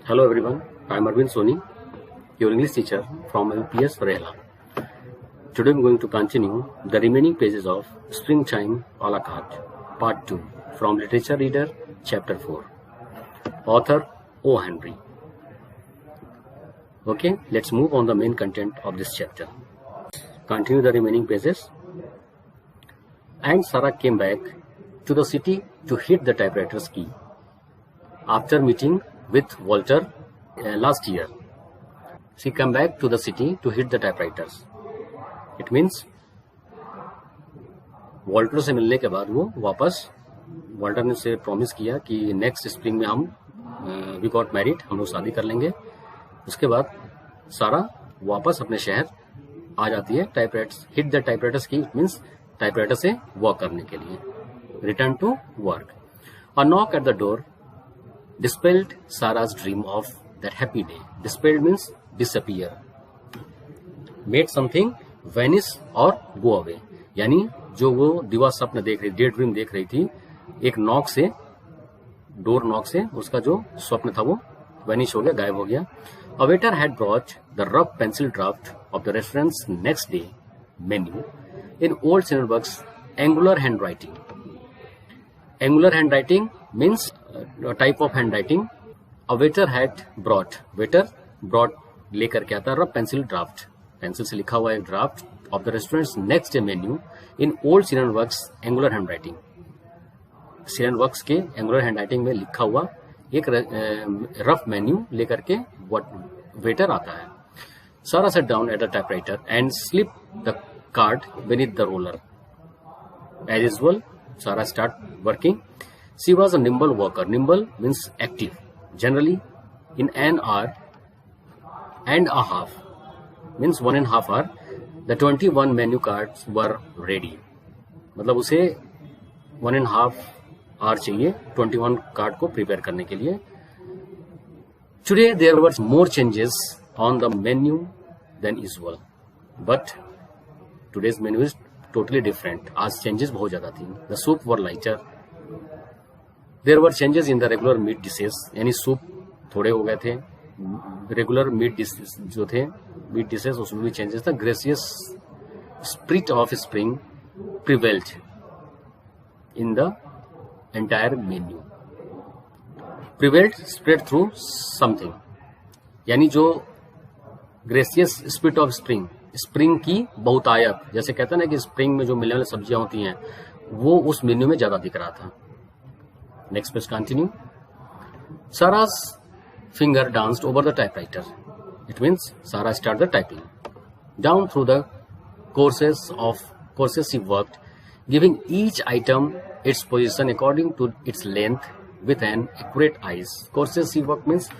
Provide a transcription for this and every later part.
Hello everyone, I am Arvind Soni, your English teacher from LPS Varela. Today I am going to continue the remaining pages of Springtime a la carte, Part 2, from Literature Reader, Chapter 4. Author O. Henry. Okay, let's move on the main content of this chapter. Continue the remaining pages. And Sarah came back to the city to hit the typewriter's key. After meeting with Walter last year, she came back to the city to hit the typewriters. It means Walter से मिलने के बाद वो वापस Walter ने उसे promise किया कि नेक्स्ट स्प्रिंग में हम वी गॉट मैरिड, हम लोग शादी कर लेंगे. उसके बाद सारा वापस अपने शहर आ जाती है. टाइपराइटर्स हिट द टाइपराइटर्स की मीन्स टाइपराइटर से वर्क करने के लिए. Return to work. A knock at the door dispelled Sarah's dream of that happy day. Dispelled means disappear. Made something vanish or go away. यानी जो वो दिवा स्वप्न देख रही, डे ड्रीम देख रही थी, एक नॉक से, डोर नॉक से उसका जो स्वप्न था वो वैनिश हो गया, गायब हो गया. A waiter had brought the rough pencil draft of the restaurant's next day menu in old Sinnerberg's angular handwriting. Angular handwriting means a type of handwriting. A waiter had brought लेकर के आता rough pencil draft, pencil से लिखा हुआ एक draft of the restaurant's next day menu in old सिनेनवर्क्स angular handwriting. सिनेनवर्क्स के एंगुलर हैंडराइटिंग में लिखा हुआ एक रफ मेन्यू लेकर के वेटर आता है. सारा set down at the typewriter and slip the card beneath the roller. As usual, Sarah start working. She was a nimble worker. Nimble means active. Generally, in an hour and a half, means 1.5 hour, the 21 menu cards were ready. मतलब उसे 1.5 hour चाहिए 21 card को prepare करने के लिए. Today there were more changes on the menu than usual, but today's menu is totally different. आज changes बहुत ज्यादा थी. The soup were lighter. There were changes in the regular meat dishes. यानी soup थोड़े हो गए थे. रेगुलर मीट डिशेस जो थे, मीट डिशेस, उसमें भी चेंजेस था. Gracious spirit of spring prevailed in the entire menu. Prevailed spread through something, यानी जो gracious spirit of spring, spring की बहुतायत, जैसे कहते हैं ना कि स्प्रिंग में जो मिलने वाली सब्जियां होती हैं, वो उस मेन्यू में ज्यादा दिख रहा था. Next page continue. Sarah's finger danced over the typewriter. It means Sarah started the typing. Down through the courses she worked, giving each item its position according to its length with an accurate eye. Courses she worked means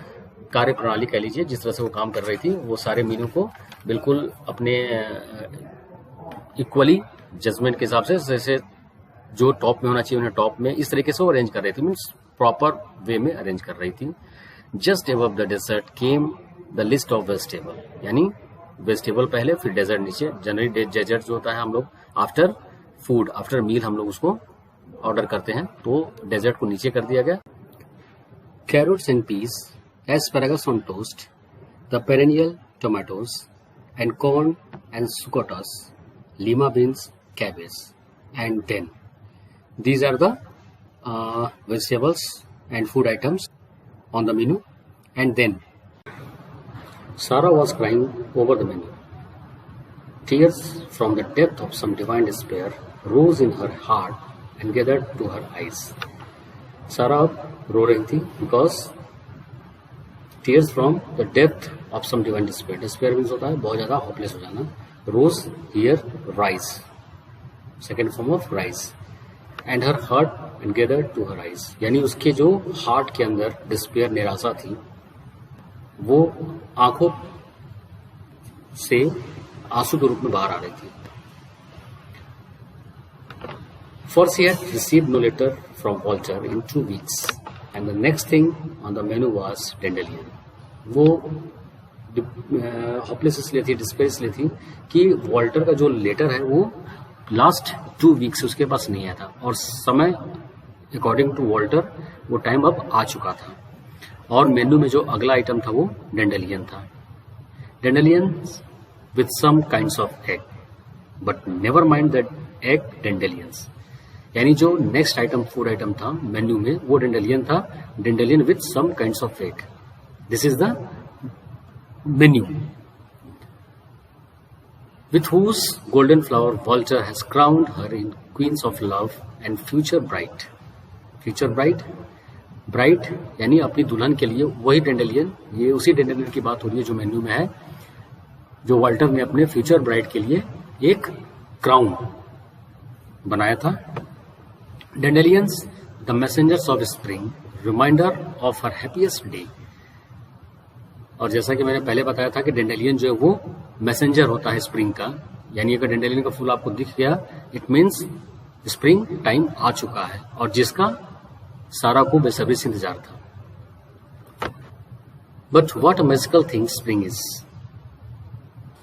कार्य प्रणाली कह लीजिए, जिस तरह से वो काम कर रही थी, वो सारे मेन्यू को बिल्कुल अपने इक्वली जजमेंट के हिसाब से, जैसे जो टॉप में होना चाहिए उन्हें टॉप में, इस तरीके से वो अरेंज कर रही थी, मीन्स प्रॉपर वे में अरेंज कर रही थी. Just above the dessert came the list of vegetable, यानी वेजिटेबल पहले फिर डेजर्ट नीचे. जनरली डेजर्ट जो होता है हम लोग आफ्टर फूड, आफ्टर मील हम लोग उसको ऑर्डर करते हैं, तो डेजर्ट को नीचे कर दिया गया. Carrots and peas, asparagus on toast, the perennial tomatoes and corn and succotas, lima beans, cabbage, and then these are the vegetables and food items on the menu. And then Sarah was crying over the menu. Tears from the depth of some divine despair rose in her heart and gathered to her eyes. Sarah रो रही थी because tears from the depth of some divine despair. Despair means होता है बहुत ज्यादा hopeless हो जाना. Rose here, rise, second form of rise. And her heart and gathered to her eyes. यानी उसके जो हार्ट के अंदर डिस्पेयर, निराशा थी, वो आंखों से आंसू के रूप में बाहर आ रही थी. For she had received no letter from Walter in 2 weeks, and the next thing on the menu was dandelion. वो हॉपलेस इसलिए थी, डिस्पेयर इसलिए थी कि वॉल्टर का जो लेटर है वो लास्ट 2 वीक्स उसके पास नहीं आया था, और समय अकॉर्डिंग टू वॉल्टर वो टाइम अब आ चुका था. और मेन्यू में जो अगला आइटम था वो डेंडेलियन था। Dandelion with some kinds of egg, but never mind that egg dandelions. यानी जो नेक्स्ट आइटम फूड आइटम था मेन्यू में वो डेंडेलियन था, dandelion with some kinds of egg. This is the menu with whose golden flower Vulture has crowned her in queens of love and future bride। future bride, bride यानी अपनी दुल्हन के लिए वही डेंडेलियन, ये उसी डेंडेलियन की बात हो रही है जो मेन्यू में है, जो वाल्टर ने अपने फ्यूचर ब्राइड के लिए एक क्राउन बनाया था। Dandelions the messengers of spring, reminder of her happiest day. और जैसा कि मैंने पहले बताया था कि डेंडेलियन जो है वो मैसेंजर होता है स्प्रिंग का, यानी अगर डेंडेलियन का फूल आपको दिख गया इट मीन्स स्प्रिंग टाइम आ चुका है, और जिसका सारा को बेसब्री से इंतजार था। But what a magical thing spring is.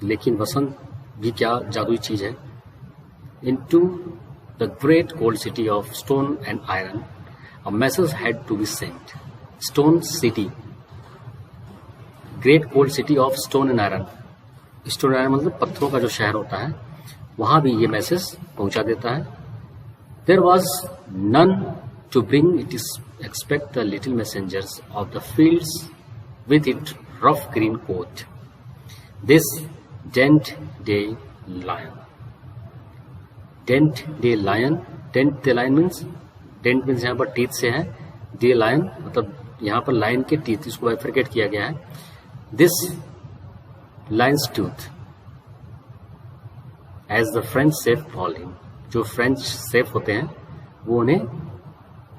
लेकिन वसंत भी क्या जादुई चीज है। Into the great cold city of stone and iron a message had to be sent. Stone city, great cold city of stone and iron. Stone iron मतलब पत्थरों का जो शहर होता है, वहां भी ये मैसेज पहुंचा देता है। There was none to bring it is expect the little messengers of the fields with it rough green coat, this dent de lion. Dent de lion, dent de lion means, dent means यहाँ पर teeth से है, day lion मतलब यहाँ पर lion के teeth, इसको bifurcate किया गया है। This lion's tooth as the French chef call him. जो फ्रेंच सेफ होते हैं वो उन्हें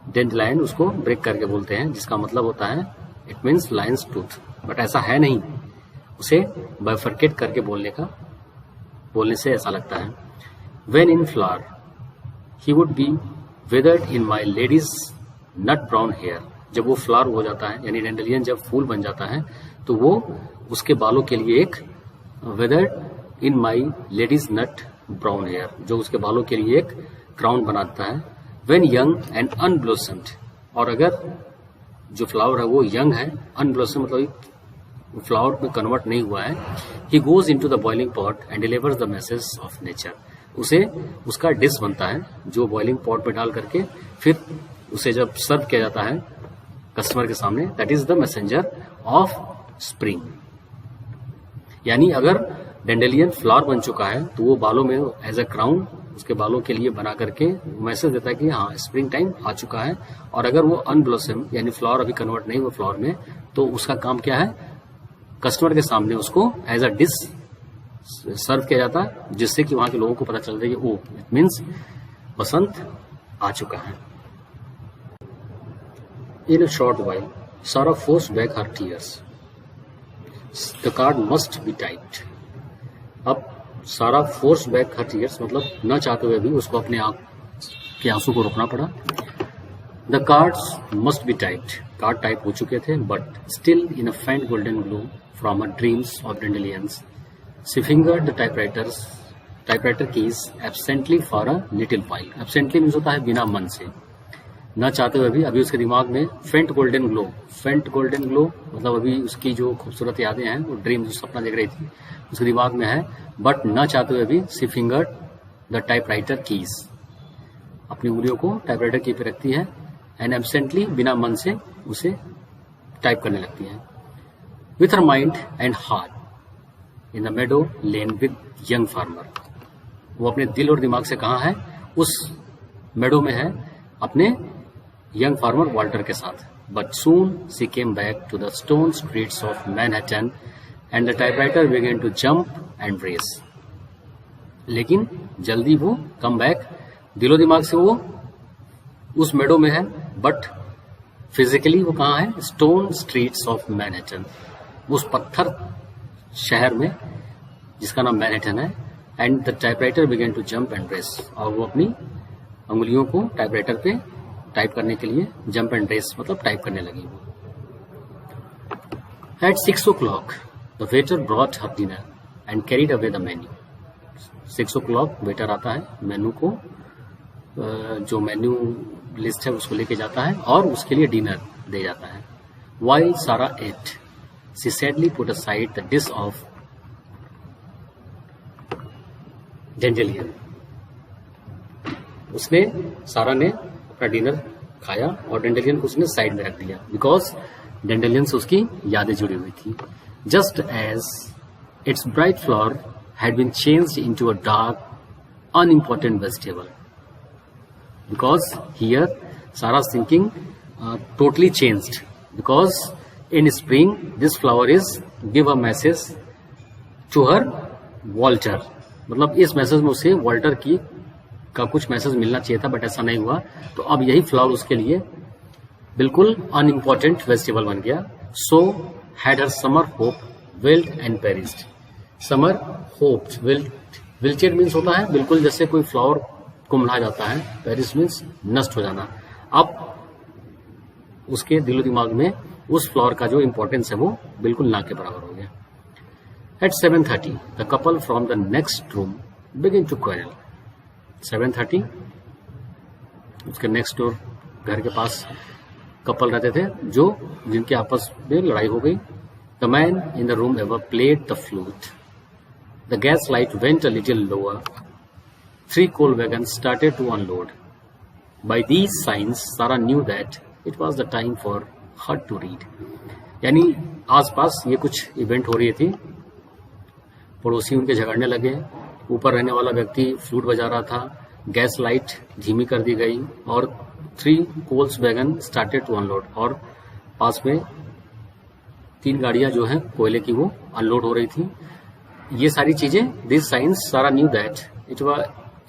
डेंट लायन उसको ब्रेक करके बोलते हैं, जिसका मतलब होता है it means Lions tooth, but ऐसा है नहीं, उसे बाइफरकेट करके बोलने से ऐसा लगता है। When in flower he would be weathered in my lady's nut brown hair. जब वो फ्लावर हो जाता है यानी डेंडेलियन जब फूल बन जाता है तो वो उसके बालों के लिए एक weathered in my lady's nut brown hair, जो उसके बालों के लिए एक क्राउन बनाता है। वेन यंग एंड अनब्लोसम्ड, और अगर जो फ्लावर है वो यंग है, अनब्लोसम मतलब फ्लावर में कन्वर्ट नहीं हुआ है, he goes into the boiling pot and delivers the message of nature. उसे उसका डिश बनता है जो बॉइलिंग पॉट में डाल करके फिर उसे जब सर्व किया जाता है कस्टमर के सामने, that is the messenger of spring. यानी अगर डेंडेलियन फ्लावर बन चुका है तो वो बालों में एज अ क्राउन उसके बालों के लिए बना करके मैसेज देता है कि हाँ स्प्रिंग टाइम आ चुका है। और अगर वो अनब्लॉसम यानी फ्लावर अभी कन्वर्ट नहीं हुआ फ्लावर में, तो उसका काम क्या है, कस्टमर के सामने उसको एज अ डिश सर्व किया जाता है, जिससे कि वहां के लोगों को पता चल जाए कि ओ इट मीन्स बसंत आ चुका है। इन अ शॉर्ट वाइल सारा force back her tears, the card must be tight. अब सारा फोर्स बैक हर टीयर्स मतलब न चाहते हुए भी उसको अपने आंख के आंसू को रोकना पड़ा। The cards must be tight, card type हो चुके थे, but still in a faint golden glow from her dreams of dandelions, she fingered the typewriter keys absently for a little while। absently means होता है बिना मन से, न चाहते हुए भी अभी उसके दिमाग में फेंट गोल्डन ग्लो मतलब अभी उसकी जो खूबसूरत यादें हैं, वो ड्रीम जो सपना देख रही थी उसके दिमाग में है, बट न चाहते हुए भी सी फिंगर्ड द टाइपराइटर कीज, अपनी उंगलियों को टाइपराइटर की पे रखती है, एंड एब्सेंटली बिना मन से उसे टाइप करने लगती है। With her mind and heart in the Medo lane with young farmer, वो अपने दिल और दिमाग से कहाँ है, उस मेडो में है अपने यंग फार्मर वाल्टर के साथ। But soon she came back to the stone streets of Manhattan and the typewriter began to jump and race. लेकिन जल्दी वो कम बैक, दिलो दिमाग से वो उस मेडो में है, बट फिजिकली वो कहाँ है, स्टोन स्ट्रीट्स ऑफ मैनहट्टन, उस पत्थर शहर में जिसका नाम मैनहट्टन है। And the typewriter began to jump and race, और वो अपनी उंगलियों को टाइपराइटर पे टाइप करने के लिए जंप एंड रेस मतलब टाइप करने लगी। At 6 o'clock the waiter brought her dinner and carried away the menu. 6 o'clock waiter आता है, मेन्यू को जो मेन्यू लिस्ट है उसको लेके जाता है और उसके लिए डिनर दे जाता है। While Sarah ate, she sadly put aside the dish of dandelion. उसने सारा ने अपना डिनर खाया और डेंडेलियन को उसने साइड में रख दिया, बिकॉज डेंडेलियन से उसकी यादें जुड़ी हुई थी. Just as its bright flower had been changed into a dark unimportant vegetable. Because here Sarah thinking totally changed, because in spring this flower is give a message to her Walter. मतलब इस message में उसे Walter की का कुछ message मिलना चाहिए था, बट ऐसा नहीं हुआ. तो अब यही फ्लावर उसके लिए बिल्कुल अनइम्पोर्टेंट वेजिटेबल बन गया. So had her summer hope wilted and perished. Summer hope wilted means होता है बिल्कुल जैसे कोई फ्लावर कुम्हला जाता है, पेरिस मीन्स नष्ट हो जाना. अब उसके दिलो दिमाग में उस फ्लावर का जो इंपॉर्टेंस है वो बिल्कुल ना के बराबर हो गया. At 7:30 the couple from the next room begin to quarrel. 7:30 उसके नेक्स्ट डोर घर के पास कपल रहते थे जो जिनके आपस में लड़ाई हो गई. The man in the room ever played the flute. The gas light went a little lower. 3 coal wagons started to unload. By these signs Sarah knew that it was the time for her to read. यानी आसपास ये कुछ event हो रही थी. पड़ोसी उनके झगड़ने लगे. ऊपर रहने वाला व्यक्ति फ्लूट बजा रहा था. गैस लाइट धीमी कर दी गई और 3 coals wagon started to unload. और पास में 3 गाड़ियां जो हैं कोयले की वो अनलोड हो रही थी. ये सारी चीजें, this signs Sarah knew that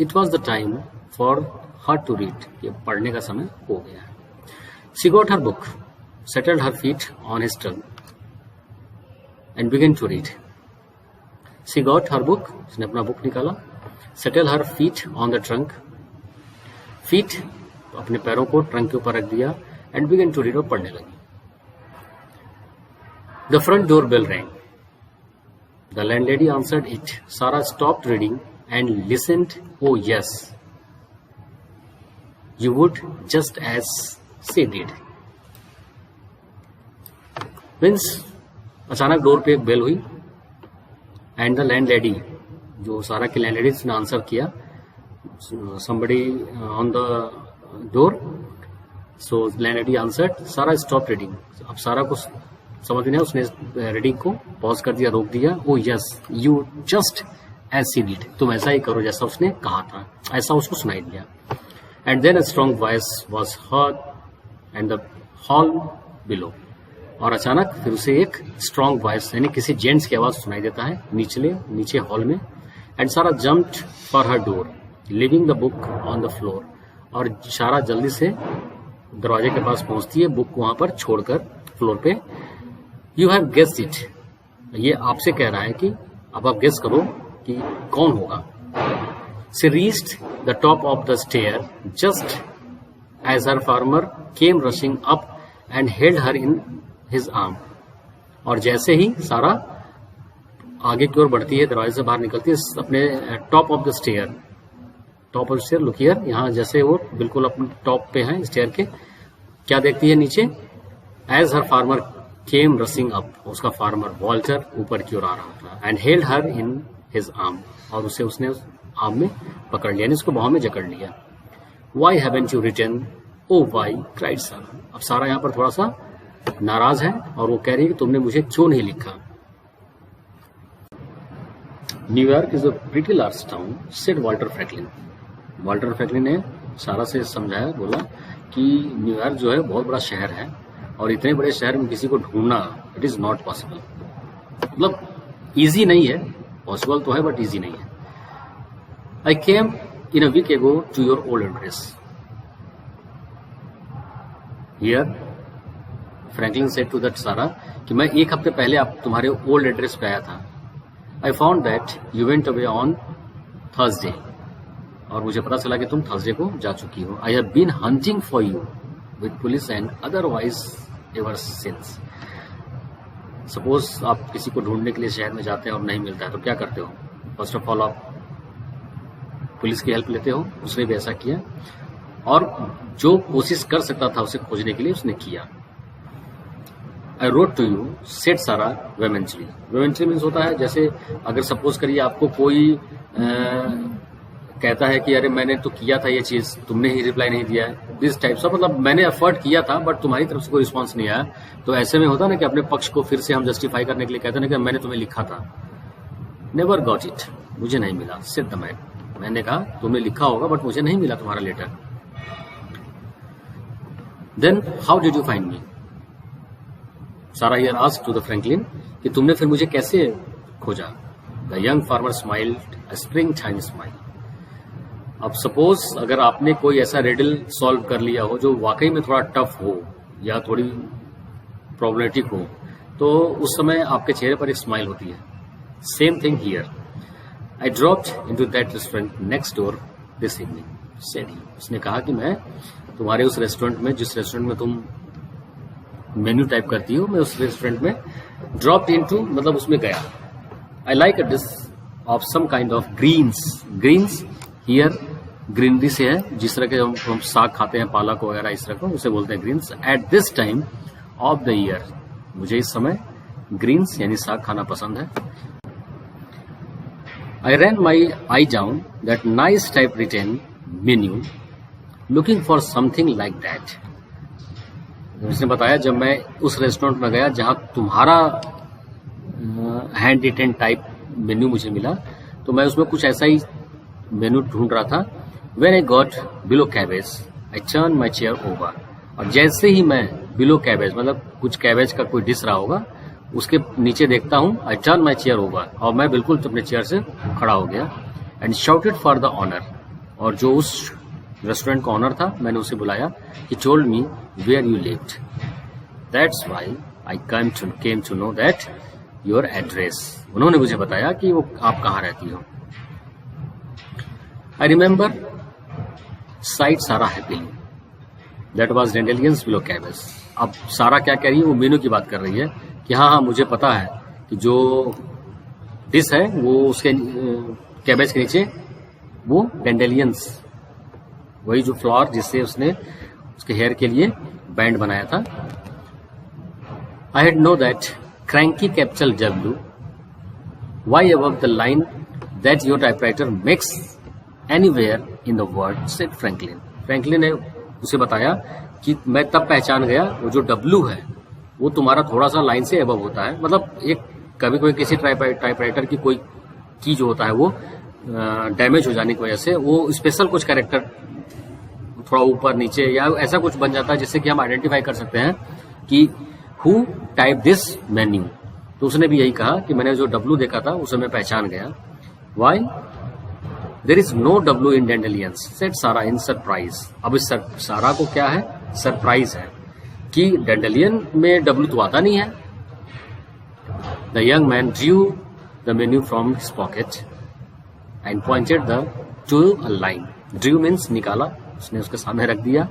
it was the time for her to read. ये पढ़ने का समय हो गया. She got her book, settled her feet on his trunk, and began to read. She got her book, उसने अपना book निकाला. Settled her feet on the trunk, feet अपने पैरों को ट्रंक के ऊपर रख दिया, and began to read और पढ़ने लगी. The front door bell rang. The landlady answered it. Sarah stopped reading and listened. Oh yes, you would just as she did. Means अचानक डोर पे एक बेल हुई एंड द लैंडलेडी, जो सारा की लैंडलेडी, उसने आंसर किया. somebody on the door. So landlady answered. सारा स्टॉप रीडिंग. अब सारा को समझ नहीं, उसने रीडिंग को पॉज कर दिया, रोक दिया. Oh yes, you just as she did. तुम ऐसा ही करो जैसा उसने कहा था. ऐसा उसको सुनाई दिया. And then a strong voice was heard and the hall below. और अचानक फिर उसे एक स्ट्रॉन्ग वॉइस यानी किसी जेंट्स की आवाज सुनाई देता है नीचे हॉल में. एंड सारा jumped for her door living the book on the floor. और सारा जल्दी से दरवाजे के पास पहुंचती है, बुक को वहां पर छोड़कर फ्लोर पे. You have guessed it. ये आपसे कह रहा है कि अब आप गेस करो कि कौन होगा. She reached the top of the stair just as her farmer came rushing up and held her in his arm. और जैसे ही सारा आगे की ओर बढ़ती है, दरवाजे से बाहर निकलती है, अपने top of the stair look here, यहाँ जैसे वो बिल्कुल अपने टॉप पे है स्टेयर के, क्या देखती है नीचे. एज हर फार्मर केम रशिंग अप. उसका फार्मर वॉल्टर ऊपर की ओर आ रहा था. And held her in his arm. और उसने उस आर्म में पकड़ लिया, यानी उसको बाहों में जकड़ लिया. Why haven't you written? Oh why? cried Sarah. अब सारा यहाँ पर थोड़ा सा नाराज है और वो कह रही है कि तुमने मुझे क्यों नहीं लिखा. New York is a pretty large town, said Walter Franklin. Walter Franklin ने सारा से समझाया, बोला कि न्यूयॉर्क जो है बहुत बड़ा शहर है और इतने बड़े शहर में किसी को ढूंढना इट इज नॉट पॉसिबल. मतलब इजी नहीं है, पॉसिबल तो है बट इजी नहीं है. आई केम in a week ago to your old address. Here, Franklin said to that Sarah कि मैं एक हफ्ते पहले आप तुम्हारे ओल्ड एड्रेस पे आया था. I found that you went away on Thursday. और मुझे पता चला कि तुम थर्सडे को जा चुकी हो. I have been hunting for you with police and otherwise ever since. Suppose आप किसी को ढूंढने के लिए शहर में जाते हैं और नहीं मिलता है तो क्या करते हो? फर्स्ट ऑफ ऑल आप पुलिस की हेल्प लेते हो. उसने भी ऐसा किया और जो कोशिश कर सकता था उसे खोजने के लिए उसने किया. I wrote to you said Sarah vehemently. Vehemently means होता है जैसे अगर सपोज करिए आपको कोई कहता है कि अरे मैंने तो किया था ये चीज, तुमने ही रिप्लाई नहीं दिया है, दिस टाइप ऑफ, मतलब मैंने एफर्ट किया था बट तुम्हारी तरफ से कोई रिस्पॉन्स नहीं आया। तो ऐसे में होता ना कि अपने पक्ष को फिर से हम जस्टिफाई करने के लिए कहते हैं कि मैंने तुम्हें लिखा था। नेवर गॉट इट, मुझे नहीं मिला। सेड द मैन, मैंने कहा तुमने लिखा होगा बट मुझे नहीं मिला तुम्हारा letter. Then how did you find me, Sara here asked to the Franklin कि तुमने फिर मुझे कैसे खोजा। The young farmer smiled a spring time smile. अब सपोज अगर आपने कोई ऐसा रिडल सॉल्व कर लिया हो जो वाकई में थोड़ा टफ हो या थोड़ी प्रॉब्लमेटिक हो, तो उस समय आपके चेहरे पर एक स्माइल होती है। Same thing here, I dropped into that restaurant next door this evening, said he. उसने कहा कि मैं तुम्हारे उस रेस्टोरेंट में, जिस रेस्टोरेंट में तुम मेन्यू टाइप करती हो, मैं उस रेस्टोरेंट में ड्रॉप्ड इनटू मतलब उसमें गया। I like a dish of some kind of greens. Greens here greenery से है, जिस तरह के हम साग खाते हैं, पालक वगैरह इस तरह को, उसे बोलते हैं greens. At this time of the year, मुझे इस समय ग्रीन्स यानी साग खाना पसंद है। I ran my eye down that nice type written menu looking for something like that. उसने बताया जब मैं उस रेस्टोरेंट में गया जहां तुम्हारा हैंड रिटेन टाइप मेन्यू मुझे मिला, तो मैं उसमें कुछ ऐसा ही मेन्यू ढूंढ रहा था। When I got below cabbage, I turned my chair over. और जैसे ही मैं below cabbage मतलब कुछ कैबेज का कोई डिश रहा होगा उसके नीचे देखता हूँ, I turned my chair over, और मैं बिल्कुल अपने चेयर से खड़ा हो गया। And shouted for the owner, और जो उस रेस्टोरेंट का ऑनर था मैंने उसे बुलाया। He told me where you lived. That's why I came to know that your address. उन्होंने मुझे बताया कि वो आप कहाँ रहती हो। I remember sighed सारा happily, that was dandelions below cabbage. अब सारा क्या कह रही है, वो मेनू की बात कर रही है कि हाँ मुझे पता है कि जो डिश है वो उसके कैबेज के नीचे वो डैंडेलियंस, वही जो फ्लावर जिससे उसने उसके हेयर के लिए बैंड बनाया था। I had know that cranky capital W Y above the line that your typewriter makes anywhere in the world, said Franklin. Franklin ने उसे बताया कि मैं तब पहचान गया वो जो डब्ल्यू है वो तुम्हारा थोड़ा सा लाइन से अबव होता है। मतलब एक कभी कोई किसी टाइपराइटर की कोई की जो होता है वो डैमेज हो जाने की वजह से वो स्पेशल कुछ कैरेक्टर थोड़ा ऊपर नीचे या ऐसा कुछ बन जाता है जिससे कि हम आइडेंटिफाई कर सकते हैं कि हु टाइप दिस मेन्यू। तो उसने भी यही कहा कि मैंने जो डब्ल्यू देखा था उसे मैं पहचान गया। Why there is no W in dandelions, said Sarah in surprise. अब इस सारा को क्या है, सरप्राइज है कि डैंडेलियन में डब्ल्यू तो आता नहीं है। The young man drew the menu from his pocket and pointed the to a line. Drew means निकाला, उसने उसके सामने रख दिया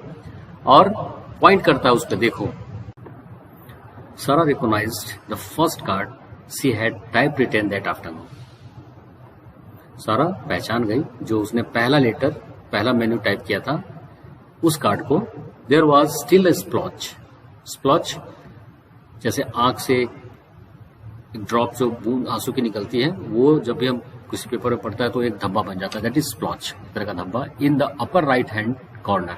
और पॉइंट करता है उस पर, देखो। Sarah recognized the first card she had typewritten that afternoon. Sarah पहचान गई जो उसने पहला मेन्यू टाइप किया था उस कार्ड को। There was still a splotch. Splotch जैसे आंख से एक ड्रॉप जो बूंद आंसू की निकलती है, वो जब भी हम किसी पेपर में पढ़ता है तो एक धब्बा बन जाता है, दैट इज स्प्लॉच, तरह का धब्बा। In the upper right hand corner,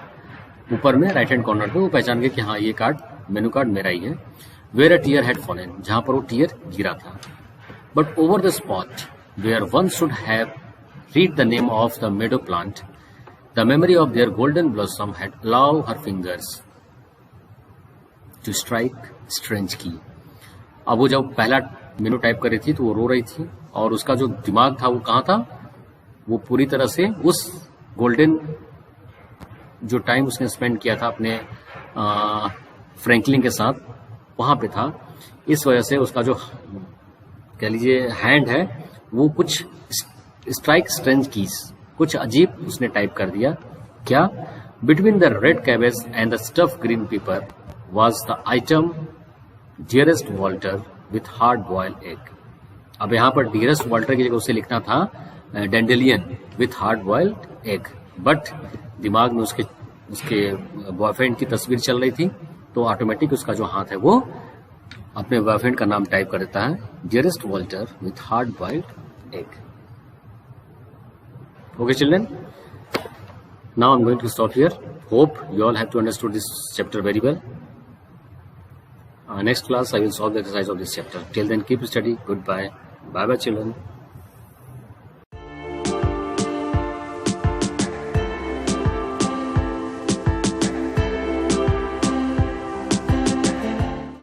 ऊपर में राइट हैंड कॉर्नर पे वो पहचान गए कि हाँ ये कार्ड मेन्यू कार्ड मेरा ही है। Where a tear had fallen, जहां पर वो टीयर गिरा था। But over the spot where one should have read the name of the meadow plant, the memory of their golden blossom had allowed her fingers to strike strange key. अब वो जब पहला मेनू type कर रही थी तो वो रो रही थी और उसका जो दिमाग था वो कहाँ था, वो पूरी तरह से उस गोल्डन जो टाइम उसने स्पेंड किया था अपने फ्रैंकलिन के साथ वहां पे था। इस वजह से उसका जो कह लीजिए हैंड है वो कुछ स्ट्राइक स्ट्रेंज कीज, कुछ अजीब उसने टाइप कर दिया। क्या? Between the red cabbage and the stuff green pepper was the item dearest Walter with hard boiled egg. अब यहाँ पर डियरेस्ट वॉल्टर की जगह उसे लिखना था dandelion with hard boiled egg, but दिमाग में उसके बॉयफ्रेंड की तस्वीर चल रही थी तो ऑटोमेटिक उसका जो हाथ है वो अपने बॉयफ्रेंड का नाम टाइप कर देता है, dearest Walter with hard boiled egg. Okay children, now I'm going to stop here. Hope you all have to understood this chapter very well. Next class I will solve the exercise of this chapter. Till then keep study. Goodbye. Bye bye children.